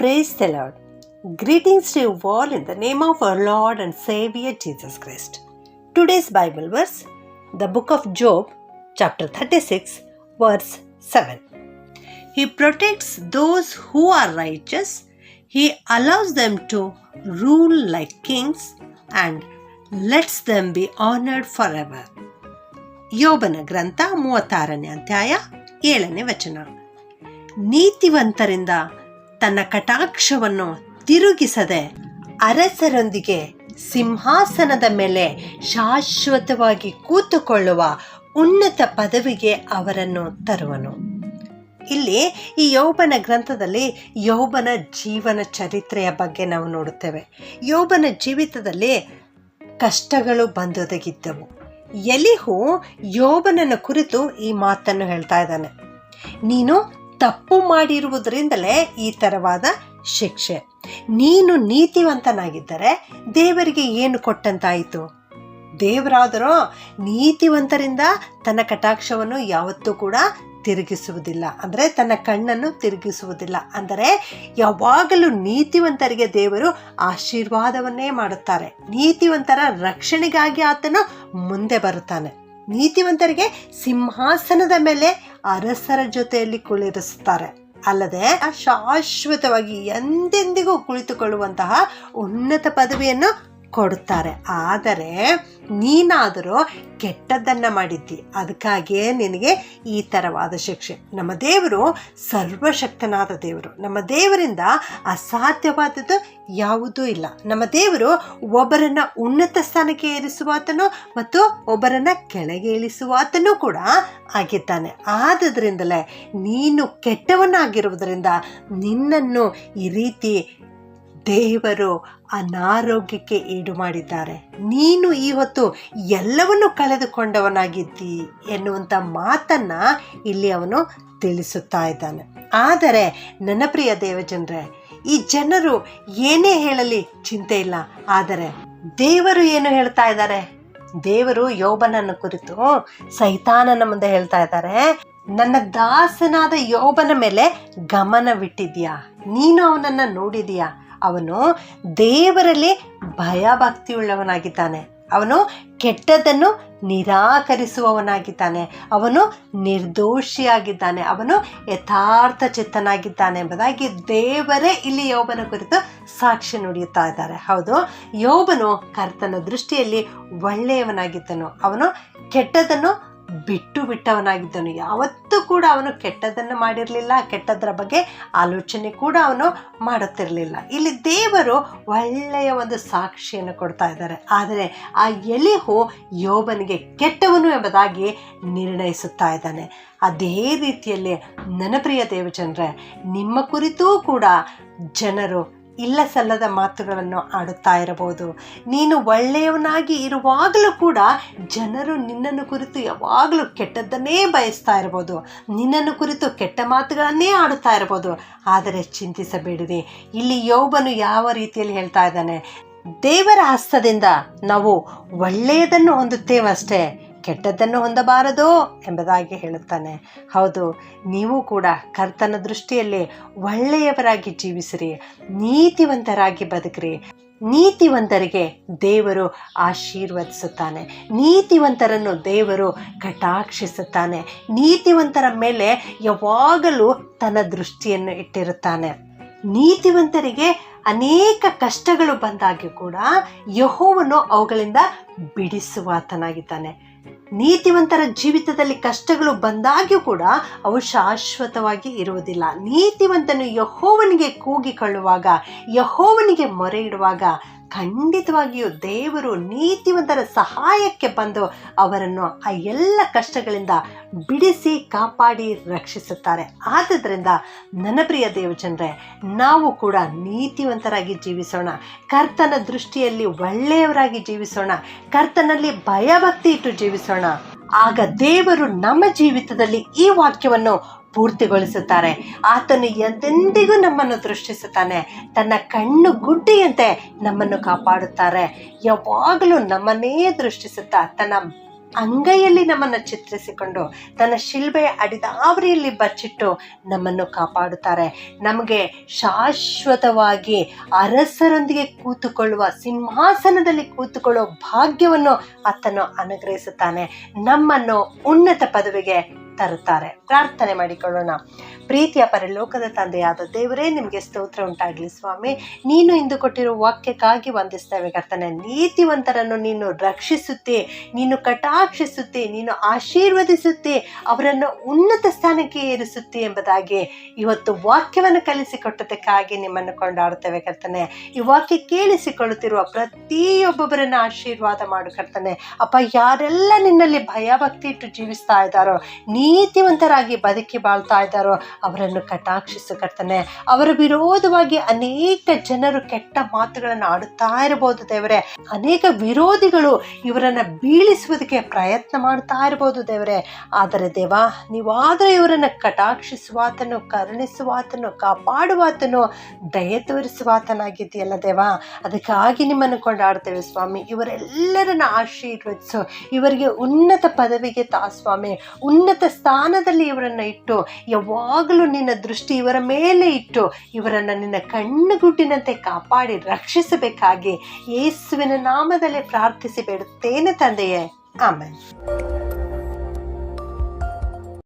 Praise the Lord. Greetings to you all in the name of our Lord and Savior Jesus Christ. Today's Bible verse, the book of Job, chapter 36, verse 7. He protects those who are righteous. He allows them to rule like kings and lets them be honored forever. ಯೋಬನ ಗ್ರಂಥ 36ನೇ ಅಧ್ಯಾಯ 7ನೇ ವಚನ. ನೀತಿವಂತರಿಂದ ತನ್ನ ಕಟಾಕ್ಷವನ್ನು ತಿರುಗಿಸದೆ ಅರಸರೊಂದಿಗೆ ಸಿಂಹಾಸನದ ಮೇಲೆ ಶಾಶ್ವತವಾಗಿ ಕೂತುಕೊಳ್ಳುವ ಉನ್ನತ ಪದವಿಗೆ ಅವರನ್ನು ತರುವನು. ಇಲ್ಲಿ ಈ ಯೋಬನ ಗ್ರಂಥದಲ್ಲಿ ಯೋಬನ ಜೀವನ ಚರಿತ್ರೆಯ ಬಗ್ಗೆ ನಾವು ನೋಡುತ್ತೇವೆ. ಯೋಬನ ಜೀವಿತದಲ್ಲಿ ಕಷ್ಟಗಳು ಬಂದೊದಗಿದ್ದವು. ಎಲಿಹು ಯೋಬನನ್ನು ಕುರಿತು ಈ ಮಾತನ್ನು ಹೇಳ್ತಾ ಇದ್ದಾನೆ. ನೀನು ತಪ್ಪು ಮಾಡಿರುವುದರಿಂದಲೇ ಈ ಥರವಾದ ಶಿಕ್ಷೆ. ನೀನು ನೀತಿವಂತನಾಗಿದ್ದರೆ ದೇವರಿಗೆ ಏನು ಕೊಟ್ಟಂತಾಯಿತು? ದೇವರಾದರೂ ನೀತಿವಂತರಿಂದ ತನ್ನ ಕಟಾಕ್ಷವನ್ನು ಯಾವತ್ತೂ ಕೂಡ ತಿರುಗಿಸುವುದಿಲ್ಲ, ಅಂದರೆ ತನ್ನ ಕಣ್ಣನ್ನು ತಿರುಗಿಸುವುದಿಲ್ಲ. ಅಂದರೆ ಯಾವಾಗಲೂ ನೀತಿವಂತರಿಗೆ ದೇವರು ಆಶೀರ್ವಾದವನ್ನೇ ಮಾಡುತ್ತಾರೆ. ನೀತಿವಂತರ ರಕ್ಷಣೆಗಾಗಿ ಆತನು ಮುಂದೆ ಬರುತ್ತಾನೆ. ನೀತಿವಂತರಿಗೆ ಸಿಂಹಾಸನದ ಮೇಲೆ ಅರಸರ ಜೊತೆಯಲ್ಲಿ ಕುಳ್ಳಿರಿಸುತ್ತಾರೆ, ಅಲ್ಲದೆ ಶಾಶ್ವತವಾಗಿ ಎಂದೆಂದಿಗೂ ಕುಳಿತುಕೊಳ್ಳುವಂತಹ ಉನ್ನತ ಪದವಿಯನ್ನು ಕೊಡುತ್ತಾರೆ. ಆದರೆ ನೀನಾದರೂ ಕೆಟ್ಟದ್ದನ್ನು ಮಾಡಿದ್ದಿ, ಅದಕ್ಕಾಗಿಯೇ ನಿನಗೆ ಈ ಥರವಾದ ಶಿಕ್ಷೆ. ನಮ್ಮ ದೇವರು ಸರ್ವಶಕ್ತನಾದ ದೇವರು. ನಮ್ಮ ದೇವರಿಂದ ಅಸಾಧ್ಯವಾದದ್ದು ಯಾವುದೂ ಇಲ್ಲ. ನಮ್ಮ ದೇವರು ಒಬ್ಬರನ್ನು ಉನ್ನತ ಸ್ಥಾನಕ್ಕೆ ಏರಿಸುವಾತನು ಮತ್ತು ಒಬ್ಬರನ್ನು ಕೆಳಗೆ ಇಳಿಸುವಾತನೂ ಕೂಡ ಆಗಿದ್ದಾನೆ. ಆದ್ದರಿಂದಲೇ ನೀನು ಕೆಟ್ಟವನಾಗಿರುವುದರಿಂದ ನಿನ್ನನ್ನು ಈ ರೀತಿ ದೇವರು ಅನಾರೋಗ್ಯಕ್ಕೆ ಈಡು ಮಾಡಿದ್ದಾರೆ. ನೀನು ಈ ಹೊತ್ತು ಎಲ್ಲವನ್ನು ಕಳೆದುಕೊಂಡವನಾಗಿದ್ದಿ ಎನ್ನುವಂಥ ಮಾತನ್ನು ಇಲ್ಲಿ ಅವನು ತಿಳಿಸುತ್ತಾ ಇದ್ದಾನೆ. ಆದರೆ ನನ್ನ ಪ್ರಿಯ ದೇವಜನರೇ, ಈ ಜನರು ಏನೇ ಹೇಳಲಿ ಚಿಂತೆ ಇಲ್ಲ. ಆದರೆ ದೇವರು ಏನು ಹೇಳ್ತಾ ಇದ್ದಾರೆ? ದೇವರು ಯೋಬನನ್ನು ಕುರಿತು ಸೈತಾನನ ಮುಂದೆ ಹೇಳ್ತಾ ಇದ್ದಾರೆ, ನನ್ನ ದಾಸನಾದ ಯೋಬನ ಮೇಲೆ ಗಮನವಿಟ್ಟಿದ್ಯಾ? ನೀನು ಅವನನ್ನು ನೋಡಿದೀಯಾ? ಅವನು ದೇವರಲ್ಲಿ ಭಯಭಕ್ತಿಯುಳ್ಳವನಾಗಿದ್ದಾನೆ. ಅವನು ಕೆಟ್ಟದ್ದನ್ನು ನಿರಾಕರಿಸುವವನಾಗಿದ್ದಾನೆ. ಅವನು ನಿರ್ದೋಷಿಯಾಗಿದ್ದಾನೆ. ಅವನು ಯಥಾರ್ಥ ಚಿತ್ತನಾಗಿದ್ದಾನೆ ಎಂಬುದಾಗಿ ದೇವರೇ ಇಲ್ಲಿ ಯೋಬನ ಕುರಿತು ಸಾಕ್ಷಿ ನುಡಿಯುತ್ತಾ ಇದ್ದಾರೆ. ಹೌದು, ಯೋಬನು ಕರ್ತನ ದೃಷ್ಟಿಯಲ್ಲಿ ಒಳ್ಳೆಯವನಾಗಿದ್ದನು. ಅವನು ಕೆಟ್ಟದನ್ನು ಬಿಟ್ಟವನಾಗಿದ್ದನು. ಯಾವತ್ತೂ ಕೂಡ ಅವನು ಕೆಟ್ಟದ್ದನ್ನು ಮಾಡಿರಲಿಲ್ಲ. ಕೆಟ್ಟದರ ಬಗ್ಗೆ ಆಲೋಚನೆ ಕೂಡ ಅವನು ಮಾಡುತ್ತಿರಲಿಲ್ಲ. ಇಲ್ಲಿ ದೇವರು ಒಳ್ಳೆಯ ಒಂದು ಸಾಕ್ಷಿಯನ್ನು ಕೊಡ್ತಾ ಇದ್ದಾರೆ. ಆದರೆ ಆ ಎಲಿಹು ಯೋಬನಿಗೆ ಕೆಟ್ಟವನು ಎಂಬುದಾಗಿ ನಿರ್ಣಯಿಸುತ್ತಾ ಇದ್ದಾನೆ. ಅದೇ ರೀತಿಯಲ್ಲಿ ನನ್ನ ಪ್ರಿಯ ದೇವಜನರೇ, ನಿಮ್ಮ ಕುರಿತೂ ಕೂಡ ಜನರು ಇಲ್ಲ ಸಲ್ಲದ ಮಾತುಗಳನ್ನು ಆಡುತ್ತಾ ಇರಬಹುದು. ನೀನು ಒಳ್ಳೆಯವನಾಗಿ ಇರುವಾಗಲೂ ಕೂಡ ಜನರು ನಿನ್ನನ್ನು ಕುರಿತು ಯಾವಾಗಲೂ ಕೆಟ್ಟದ್ದನ್ನೇ ಬಯಸ್ತಾ ಇರ್ಬೋದು, ನಿನ್ನನ್ನು ಕುರಿತು ಕೆಟ್ಟ ಮಾತುಗಳನ್ನೇ ಆಡುತ್ತಾ ಇರ್ಬೋದು. ಆದರೆ ಚಿಂತಿಸಬೇಡಿರಿ. ಇಲ್ಲಿ ಯೋಬನು ಯಾವ ರೀತಿಯಲ್ಲಿ ಹೇಳ್ತಾ ಇದ್ದಾನೆ? ದೇವರ ಹಸ್ತದಿಂದ ನಾವು ಒಳ್ಳೆಯದನ್ನು ಹೊಂದುತ್ತೇವಷ್ಟೇ, ಕೆಟ್ಟದ್ದನ್ನು ಹೊಂದಬಾರದು ಎಂಬುದಾಗಿ ಹೇಳುತ್ತಾನೆ. ಹೌದು, ನೀವು ಕೂಡ ಕರ್ತನ ದೃಷ್ಟಿಯಲ್ಲಿ ಒಳ್ಳೆಯವರಾಗಿ ಜೀವಿಸಿರಿ, ನೀತಿವಂತರಾಗಿ ಬದುಕ್ರಿ. ನೀತಿವಂತರಿಗೆ ದೇವರು ಆಶೀರ್ವದಿಸುತ್ತಾನೆ. ನೀತಿವಂತರನ್ನು ದೇವರು ಕಟಾಕ್ಷಿಸುತ್ತಾನೆ. ನೀತಿವಂತರ ಮೇಲೆ ಯಾವಾಗಲೂ ತನ್ನ ದೃಷ್ಟಿಯನ್ನು ಇಟ್ಟಿರುತ್ತಾನೆ. ನೀತಿವಂತರಿಗೆ ಅನೇಕ ಕಷ್ಟಗಳು ಬಂದಾಗ್ಯೂ ಕೂಡ ಯೆಹೋವನು ಅವುಗಳಿಂದ ಬಿಡಿಸುವಾತನಾಗಿದ್ದಾನೆ. ನೀತಿವಂತರ ಜೀವಿತದಲ್ಲಿ ಕಷ್ಟಗಳು ಬಂದಾಗ್ಯೂ ಕೂಡ ಅವು ಶಾಶ್ವತವಾಗಿ ಇರುವುದಿಲ್ಲ. ನೀತಿವಂತನು ಯೆಹೋವನಿಗೆ ಕೂಗಿಕೊಳ್ಳುವಾಗ, ಯೆಹೋವನಿಗೆ ಮೊರೆ ಇಡುವಾಗ ಖಂಡಿತವಾಗಿಯೂ ದೇವರು ನೀತಿವಂತರ ಸಹಾಯಕ್ಕೆ ಬಂದು ಅವರನ್ನು ಆ ಎಲ್ಲ ಕಷ್ಟಗಳಿಂದ ಬಿಡಿಸಿ ಕಾಪಾಡಿ ರಕ್ಷಿಸುತ್ತಾರೆ. ಆದ್ದರಿಂದ ನನ್ನ ಪ್ರಿಯ ದೇವಜನರೇ, ನಾವು ಕೂಡ ನೀತಿವಂತರಾಗಿ ಜೀವಿಸೋಣ. ಕರ್ತನ ದೃಷ್ಟಿಯಲ್ಲಿ ಒಳ್ಳೆಯವರಾಗಿ ಜೀವಿಸೋಣ. ಕರ್ತನಲ್ಲಿ ಭಯಭಕ್ತಿ ಇಟ್ಟು ಜೀವಿಸೋಣ. ಆಗ ದೇವರು ನಮ್ಮ ಜೀವಿತದಲ್ಲಿ ಈ ವಾಕ್ಯವನ್ನು ಪೂರ್ತಿಗೊಳಿಸುತ್ತಾರೆ. ಆತನು ಎಂದೆಂದಿಗೂ ನಮ್ಮನ್ನು ದೃಷ್ಟಿಸುತ್ತಾನೆ. ತನ್ನ ಕಣ್ಣು ಗುಡ್ಡೆಯಂತೆ ನಮ್ಮನ್ನು ಕಾಪಾಡುತ್ತಾರೆ. ಯಾವಾಗಲೂ ನಮ್ಮನ್ನೇ ದೃಷ್ಟಿಸುತ್ತಾ ತನ್ನ ಅಂಗೈಯಲ್ಲಿ ನಮ್ಮನ್ನು ಚಿತ್ರಿಸಿಕೊಂಡು ತನ್ನ ಶಿಲ್ಬೆಯ ಅಡಿದಾವರಿಯಲ್ಲಿ ಬಚ್ಚಿಟ್ಟು ನಮ್ಮನ್ನು ಕಾಪಾಡುತ್ತಾರೆ. ನಮಗೆ ಶಾಶ್ವತವಾಗಿ ಅರಸರೊಂದಿಗೆ ಕೂತುಕೊಳ್ಳುವ, ಸಿಂಹಾಸನದಲ್ಲಿ ಕೂತುಕೊಳ್ಳುವ ಭಾಗ್ಯವನ್ನು ಆತನು ಅನುಗ್ರಹಿಸುತ್ತಾನೆ. ನಮ್ಮನ್ನು ಉನ್ನತ ಪದವಿಗೆ ತರುತ್ತಾರೆ. ಪ್ರಾರ್ಥನೆ ಮಾಡಿಕೊಳ್ಳೋಣ. ಪ್ರೀತಿಯ ಪರಲೋಕದ ತಂದೆಯಾದ ದೇವರೇ, ನಿಮಗೆ ಸ್ತೋತ್ರ ಉಂಟಾಗಲಿ ಸ್ವಾಮಿ. ನೀನು ಇಂದು ಕೊಟ್ಟಿರುವ ವಾಕ್ಯಕ್ಕಾಗಿ ವಂದಿಸ್ತೇವೆ ಕರ್ತನೆ. ನೀತಿವಂತರನ್ನು ನೀನು ರಕ್ಷಿಸುತ್ತಿ, ನೀನು ಕಟಾಕ್ಷಿಸುತ್ತಿ, ನೀನು ಆಶೀರ್ವದಿಸುತ್ತಿ, ಅವರನ್ನು ಉನ್ನತ ಸ್ಥಾನಕ್ಕೆ ಏರಿಸುತ್ತಿ ಎಂಬುದಾಗಿ ಇವತ್ತು ವಾಕ್ಯವನ್ನು ಕಲಿಸಿಕೊಟ್ಟದಕ್ಕಾಗಿ ನಿಮ್ಮನ್ನು ಕೊಂಡಾಡುತ್ತೇವೆ ಕರ್ತನೆ. ಈ ವಾಕ್ಯ ಕೇಳಿಸಿಕೊಳ್ಳುತ್ತಿರುವ ಪ್ರತಿಯೊಬ್ಬೊಬ್ಬರನ್ನು ಆಶೀರ್ವಾದ ಮಾಡು ಕರ್ತನೆ. ಅಪ್ಪ, ಯಾರೆಲ್ಲ ನಿನ್ನಲ್ಲಿ ಭಯಭಕ್ತಿ ಇಟ್ಟು ಜೀವಿಸ್ತಾ ಇದ್ದಾರೋ, ನೀತಿವಂತರಾಗಿ ಬದುಕಿ ಬಾಳ್ತಾ ಇದ್ದಾರೋ, ಅವರನ್ನು ಕಟಾಕ್ಷಿಸು ಕರ್ತನೆ. ಅವರ ವಿರೋಧವಾಗಿ ಅನೇಕ ಜನರು ಕೆಟ್ಟ ಮಾತುಗಳನ್ನು ಆಡುತ್ತಾ ಇರಬಹುದು ದೇವರೇ. ಅನೇಕ ವಿರೋಧಿಗಳು ಇವರನ್ನ ಬೀಳಿಸುವುದಕ್ಕೆ ಪ್ರಯತ್ನ ಮಾಡ್ತಾ ಇರಬಹುದು ದೇವರೇ. ಆದರೆ ದೇವ, ನೀವಾದರೆ ಇವರನ್ನು ಕಟಾಕ್ಷಿಸುವಾತನು, ಕರುಣಿಸುವಾತನು, ಕಾಪಾಡುವಾತನು, ದಯೆ ತೋರಿಸುವಾತನಾಗಿದೆಯಲ್ಲ ದೇವ. ಅದಕ್ಕಾಗಿ ನಿಮ್ಮನ್ನು ಕೊಂಡಾಡ್ತೇವೆ ಸ್ವಾಮಿ. ಇವರೆಲ್ಲರನ್ನ ಆಶೀರ್ವದಿಸು, ಇವರಿಗೆ ಉನ್ನತ ಪದವಿಗೆ ತಾ ಸ್ವಾಮಿ. ಉನ್ನತ ಸ್ಥಾನದಲ್ಲಿ ಇವರನ್ನು ಇಟ್ಟು, ಯಾವಾಗಲೂ ನಿನ್ನ ದೃಷ್ಟಿ ಇವರ ಮೇಲೆ ಇಟ್ಟು, ಇವರನ್ನು ನಿನ್ನ ಕಣ್ಣುಗುಡ್ಡಿನಂತೆ ಕಾಪಾಡಿ ರಕ್ಷಿಸಬೇಕಾಗಿ ಯೇಸುವಿನ ನಾಮದಲ್ಲಿ ಪ್ರಾರ್ಥಿಸಿ ಬೇಡುತ್ತೇನೆ ತಂದೆಯೇ. ಆಮೆನ್.